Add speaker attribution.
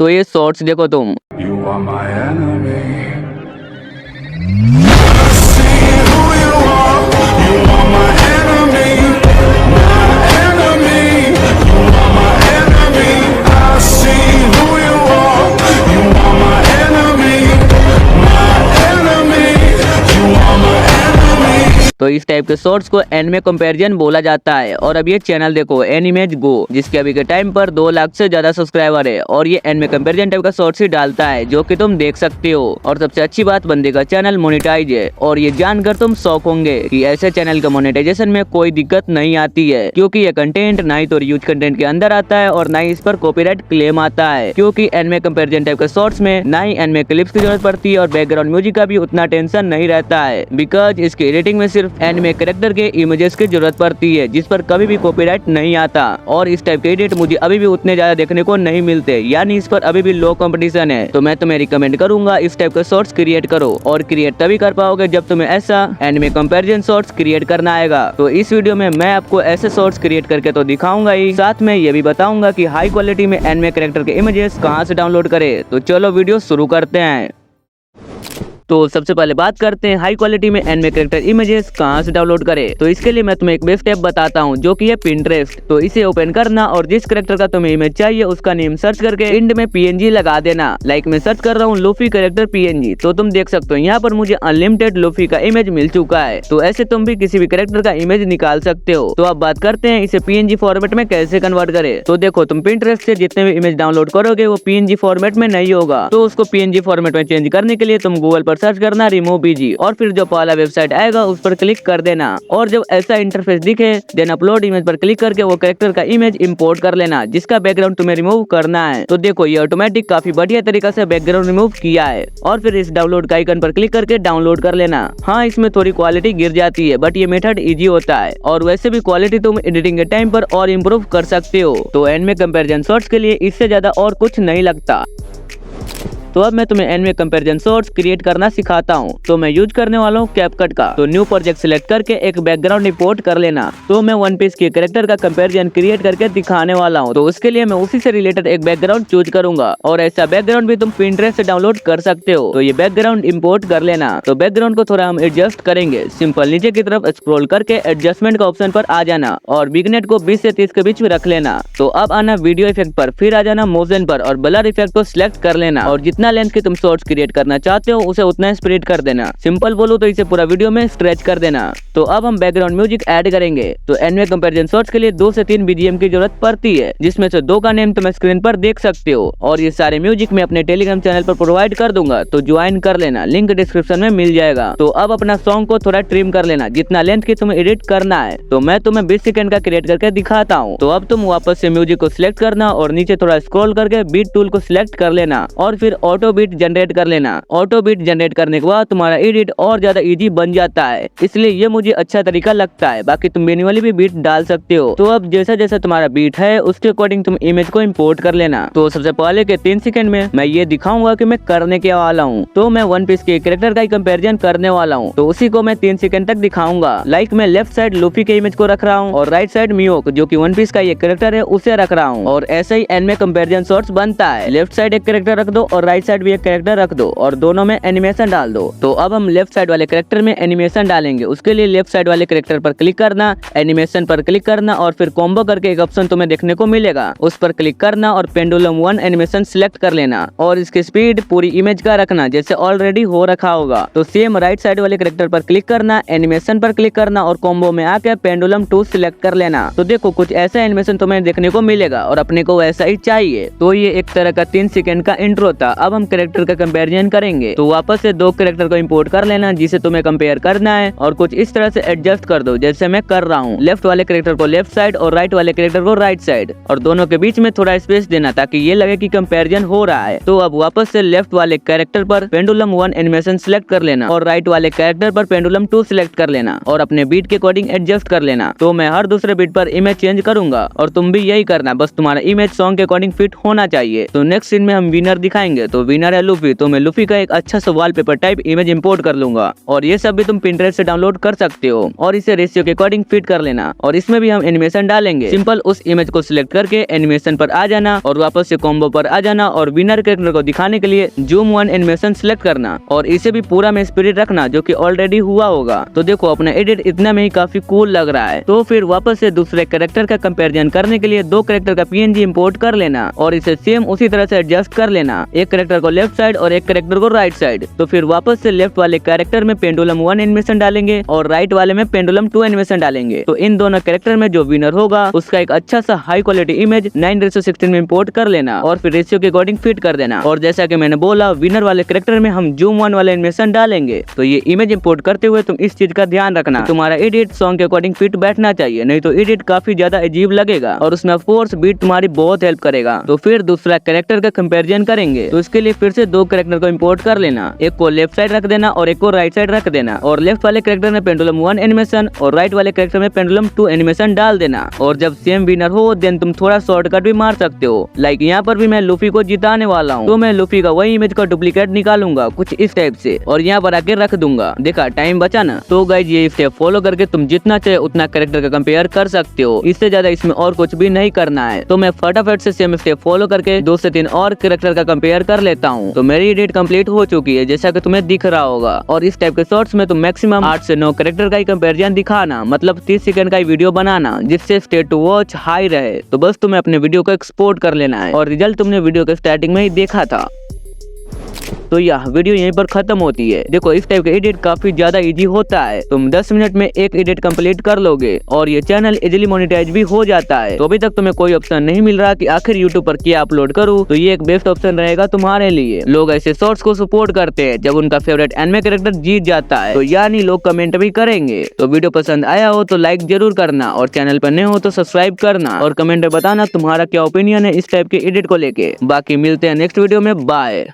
Speaker 1: तो ये शॉर्ट्स देखो तुम।
Speaker 2: You are my enemy.
Speaker 1: तो इस टाइप के शॉर्ट्स को एनिमे कंपैरिजन बोला जाता है। और अब ये चैनल देखो एनिमेज गो, जिसके अभी के टाइम पर 2 लाख से ज्यादा सब्सक्राइबर है और ये एनिमे कंपैरिजन टाइप का शॉर्ट्स ही डालता है, जो कि तुम देख सकते हो। और सबसे अच्छी बात, बंदे का चैनल मोनेटाइज है। और ये जानकर तुम शॉक होंगे कि ऐसे चैनल का मोनेटाइजेशन में कोई दिक्कत नहीं आती है, क्योंकि ये कंटेंट ना ही तो यूज कंटेंट के अंदर आता है और ना ही इस पर कॉपीराइट क्लेम आता है, क्योंकि एनिमे कंपैरिजन टाइप के शॉर्ट्स में ना ही एनिमे क्लिप्स की जरूरत पड़ती है और बैकग्राउंड म्यूजिक का भी उतना टेंशन नहीं रहता है, बिकॉज इसकी एडिटिंग में सिर्फ एनिमे कैरेक्टर के इमेजेस की जरूरत पड़ती है, जिस पर कभी भी कॉपीराइट नहीं आता। और इस टाइप के एडिट मुझे अभी भी उतने ज्यादा देखने को नहीं मिलते, यानी इस पर अभी भी लो कंपटीशन है। तो मैं तुम्हें रिकमेंड करूंगा इस टाइप के शॉर्ट्स क्रिएट करो, और क्रिएट तभी कर पाओगे जब तुम्हें ऐसा एनिमे कंपैरिजन शॉर्ट्स क्रिएट करना आएगा। तो इस वीडियो में मैं आपको ऐसे शॉर्ट्स क्रिएट करके तो दिखाऊंगा ही, साथ में ये भी बताऊंगा कि हाई क्वालिटी में एनिमे कैरेक्टर के इमेजेस कहां से डाउनलोड करें। तो चलो वीडियो शुरू करते हैं। तो सबसे पहले बात करते हैं हाई क्वालिटी में एनिमे कैरेक्टर इमेजेस कहां से डाउनलोड करें। तो इसके लिए मैं तुम्हें एक बेस्ट ऐप बताता हूं, जो कि है पिंटरेस्ट। तो इसे ओपन करना और जिस कैरेक्टर का तुम्हें इमेज चाहिए उसका नेम सर्च करके इंड में पीएनजी लगा देना। लाइक मैं सर्च कर रहा हूं लूफी कैरेक्टर पीएनजी, तो तुम देख सकते हो यहाँ पर मुझे अनलिमिटेड लूफी का इमेज मिल चुका है। तो ऐसे तुम भी किसी भी कैरेक्टर का इमेज निकाल सकते हो। तो अब बात करते हैं इसे पीएनजी फॉर्मेट में कैसे कन्वर्ट करें। तो देखो तुम पिंटरेस्ट से जितने भी इमेज डाउनलोड करोगे वो पीएनजी फॉर्मेट में नहीं होगा, तो उसको पीएनजी फॉर्मेट में चेंज करने के लिए तुम गूगल पर सर्च करना रिमूव बीजी, और फिर जो पहला वेबसाइट आएगा उस पर क्लिक कर देना। और जब ऐसा इंटरफेस दिखे देन अपलोड इमेज पर क्लिक करके वो कैरेक्टर का इमेज इंपोर्ट कर लेना, जिसका बैकग्राउंड तुम्हें रिमूव करना है। तो देखो ये ऑटोमेटिक काफी बढ़िया तरीका से बैकग्राउंड रिमूव किया है। और फिर इस डाउनलोड का आइकन पर क्लिक करके डाउनलोड कर लेना। हाँ, इसमें थोड़ी क्वालिटी गिर जाती है, बट ये मेथड इजी होता है, और वैसे भी क्वालिटी तुम एडिटिंग के टाइम पर और इम्प्रूव कर सकते हो। तो एनिमे कंपैरिजन शॉर्ट्स के लिए इससे ज्यादा और कुछ नहीं लगता। तो अब मैं तुम्हें एनिमे कंपैरिजन शॉर्ट्स क्रिएट करना सिखाता हूँ। तो मैं यूज करने वाला हूँ कैपकट का। तो न्यू प्रोजेक्ट सिलेक्ट करके एक बैकग्राउंड इंपोर्ट कर लेना। तो मैं वन पीस के कैरेक्टर का कंपैरिजन क्रिएट करके दिखाने वाला हूँ। तो उसके लिए मैं उसी से रिलेटेड एक बैकग्राउंड चूज करूंगा, और ऐसा बैकग्राउंड भी तुम पिंटरेस्ट से डाउनलोड कर सकते हो। तो ये बैकग्राउंड इंपोर्ट कर लेना। तो बैकग्राउंड को थोड़ा हम एडजस्ट करेंगे। सिंपल नीचे की तरफ स्क्रॉल करके एडजस्टमेंट का ऑप्शन पर आ जाना और बिगनेट को 20 से 30 के बीच में रख लेना। तो अब आना वीडियो इफेक्ट पर, फिर आ जाना मोशन पर और ब्लर इफेक्ट को सिलेक्ट कर लेना, और जितना लेंथ की तुम शॉर्ट्स क्रिएट करना चाहते हो उसे उतना स्प्रेड कर देना। सिंपल बोलो तो इसे पूरा वीडियो में स्ट्रेच कर देना। तो अब हम बैकग्राउंड म्यूजिक ऐड करेंगे। तो एनिमे कंपैरिजन शॉर्ट्स के लिए 2 से 3 बीजीएम की जरूरत पड़ती है, जिसमें से 2 का नेम तुम स्क्रीन पर देख सकते हो। और ये सारे म्यूजिक मैं अपने टेलीग्राम चैनल पर प्रोवाइड कर दूंगा, तो ज्वाइन कर लेना, लिंक डिस्क्रिप्शन में मिल जाएगा। तो अब अपना सॉन्ग को थोड़ा ट्रिम कर लेना, जितना लेंथ की तुम्हें एडिट करना है। तो मैं तुम्हें 20 सेकंड का क्रिएट करके दिखाता हूँ। तो अब तुम वापस से म्यूजिक को सिलेक्ट करना और नीचे थोड़ा स्क्रॉल करके बीट टूल को सिलेक्ट कर लेना, और फिर ऑटो बीट जनरेट कर लेना। ऑटो बीट जनरेट करने के बाद तुम्हारा एडिट और ज्यादा इजी बन जाता है, इसलिए ये मुझे अच्छा तरीका लगता है। बाकी तुम मैन्युअली भी बीट डाल सकते हो। तो अब जैसा जैसा तुम्हारा बीट है उसके अकॉर्डिंग तुम इमेज को इंपोर्ट कर लेना। तो सबसे पहले के 3 सेकंड में मैं ये दिखाऊंगा कि मैं करने के वाला हूँ। तो मैं वन पीस के कैरेक्टर का कंपैरिजन करने वाला हूँ, तो उसी को मैं 3 सेकंड तक दिखाऊंगा। लाइक मैं लेफ्ट साइड लूफी के इमेज को रख रहा हूँ और राइट साइड मियोक, जो कि वन पीस का ये कैरेक्टर है, उसे रख रहा हूँ। और ऐसे ही एनिमे कंपैरिजन शॉर्ट्स बनता है। लेफ्ट साइड एक कैरेक्टर रख दो और राइट साइड भी एक कैरेक्टर रख दो, और दोनों में एनिमेशन डाल दो। तो अब हम लेफ्ट साइड वाले कैरेक्टर में एनिमेशन डालेंगे। उसके लिए लेफ्ट साइड वाले कैरेक्टर पर क्लिक करना, एनिमेशन पर क्लिक करना, और फिर कॉम्बो करके एक ऑप्शन तुम्हें देखने को मिलेगा, उस पर क्लिक करना और पेंडुलम 1 एनिमेशन सिलेक्ट कर लेना, और इसकी स्पीड पूरी इमेज का रखना जैसे ऑलरेडी हो रखा होगा। तो सेम राइट साइड वाले कैरेक्टर पर क्लिक करना, एनिमेशन पर क्लिक करना, और कॉम्बो में आके पेंडुलम 2 सिलेक्ट कर लेना। तो देखो कुछ ऐसा एनिमेशन तुम्हें देखने को मिलेगा, और अपने को वैसा ही चाहिए। तो ये एक तरह का 3 सेकंड का इंट्रो था। अब हम कैरेक्टर का कंपैरिजन करेंगे। तो वापस से 2 कैरेक्टर को इंपोर्ट कर लेना जिसे तुम्हें कंपेयर करना है, और कुछ इस तरह से एडजस्ट कर दो जैसे मैं कर रहा हूँ। लेफ्ट वाले कैरेक्टर को लेफ्ट साइड और राइट वाले कैरेक्टर को राइट साइड, और दोनों के बीच में थोड़ा स्पेस देना ताकि ये लगे कि कंपैरिजन हो रहा है। तो अब वापस से लेफ्ट वाले कैरेक्टर पर पेंडुलम 1 एनिमेशन सिलेक्ट कर लेना, और राइट वाले कैरेक्टर पर पेंडुलम 2 सिलेक्ट कर लेना, और अपने बीट के अकॉर्डिंग एडजस्ट कर लेना। तो मैं हर दूसरे बीट पर इमेज चेंज करूंगा, और तुम भी यही करना, बस तुम्हारा इमेज सॉन्ग के अकॉर्डिंग फिट होना चाहिए। तो नेक्स्ट सीन में हम विनर दिखाएंगे। तो तो विनर है लूफी, तो मैं लूफी का एक अच्छा सा वॉलपेपर टाइप इमेज इंपोर्ट कर लूंगा और ये सब भी तुम पिंटरेस्ट से डाउनलोड कर सकते हो और इसे रेशियो के अकॉर्डिंग फिट कर लेना और इसमें भी हम एनिमेशन डालेंगे। सिंपल उस इमेज को सिलेक्ट करके एनिमेशन पर आ जाना और वापस से कॉम्बो पर आ जाना और विनर कैरेक्टर को दिखाने के लिए जूम 1 एनिमेशन सिलेक्ट करना और इसे भी पूरा में स्पिरिट रखना जो कि ऑलरेडी हुआ होगा। तो देखो अपना एडिट इतना में ही काफी कूल लग रहा है। तो फिर वापस से दूसरे कैरेक्टर का कंपैरिजन करने के लिए दो कैरेक्टर का पीएनजी इंपोर्ट कर लेना और इसे सेम उसी तरह से एडजस्ट कर लेना, एक कैरेक्टर को लेफ्ट साइड और एक कैरेक्टर को राइट साइड। तो फिर वापस से लेफ्ट वाले कैरेक्टर में पेंडुलम 1 एनिमेशन डालेंगे और राइट वाले में पेंडुलम 2 एनिमेशन डालेंगे। तो इन दोनों कैरेक्टर में जो विनर होगा उसका एक अच्छा सा हाई क्वालिटी इमेज 9:16 में इंपोर्ट कर लेना और फिर रेशियो के अकॉर्डिंग फिट कर देना। और जैसा कि मैंने बोला विनर वाले कैरेक्टर में हम जूम 1 वाला एनिमेशन डालेंगे। तो ये इमेज इंपोर्ट करते हुए तुम इस चीज का ध्यान रखना, तुम्हारा एडिट सॉन्ग के अकॉर्डिंग फिट बैठना चाहिए, नहीं तो एडिट काफी ज्यादा अजीब लगेगा और उसमें ऑफ कोर्स बीट तुम्हारी बहुत हेल्प करेगा। तो फिर दूसरा कैरेक्टर का कंपैरिजन करेंगे। तो इसके लिए फिर से दो कैरेक्टर को इंपोर्ट कर लेना, एक को लेफ्ट साइड रख देना और एक को राइट साइड रख देना और लेफ्ट वाले कैरेक्टर में पेंडुलम 1 एनिमेशन और राइट वाले कैरेक्टर में पेंडुलम 2 एनिमेशन डाल देना। और जब सेम विनर हो देन तुम थोड़ा शॉर्टकट भी मार सकते हो। लाइक यहाँ पर भी मैं लूफी को जिताने वाला हूँ, तो मैं लूफी का वही इमेज का डुप्लीकेट निकालूंगा कुछ इस टाइप से और यहाँ पर आके रख दूंगा। देखा टाइम बचा ना। तो गाइज ये स्टेप फॉलो करके तुम जितना चाहे उतना कैरेक्टर का कंपेयर कर सकते हो, इससे ज्यादा इसमें और कुछ भी नहीं करना है। तो मैं फटाफट से सेम स्टेप फॉलो करके 2 से 3 और कैरेक्टर का कंपेयर कर लेता हूँ। तो मेरी एडिट कंप्लीट हो चुकी है जैसा कि तुम्हें दिख रहा होगा और इस टाइप के शॉर्ट्स में तुम मैक्सिमम 8 से 9 कैरेक्टर का ही कंपेरिजन दिखाना, मतलब 30 सेकंड का ही वीडियो बनाना जिससे स्टेट टू वॉच हाई रहे। तो बस तुम्हें अपने वीडियो को एक्सपोर्ट कर लेना है और रिजल्ट तुमने वीडियो के स्टार्टिंग में ही देखा था। तो यह वीडियो यहीं पर खत्म होती है। देखो इस टाइप का एडिट काफी ज्यादा इजी होता है, तुम 10 मिनट में एक एडिट कंप्लीट कर लोगे और ये चैनल इजीली मोनेटाइज भी हो जाता है। तो अभी तक तुम्हें कोई ऑप्शन नहीं मिल रहा कि आखिर यूट्यूब पर क्या अपलोड करूँ, तो ये एक बेस्ट ऑप्शन रहेगा तुम्हारे लिए। लोग ऐसे शॉर्ट्स को सपोर्ट करते हैं जब उनका फेवरेट एनिमे कैरेक्टर जीत जाता है, तो यानी लोग कमेंट भी करेंगे। तो वीडियो पसंद आया हो तो लाइक जरूर करना और चैनल पर नए हो तो सब्सक्राइब करना और कमेंट में बताना तुम्हारा क्या ओपिनियन है इस टाइप के एडिट को लेके। बाकी मिलते हैं नेक्स्ट वीडियो में, बाय।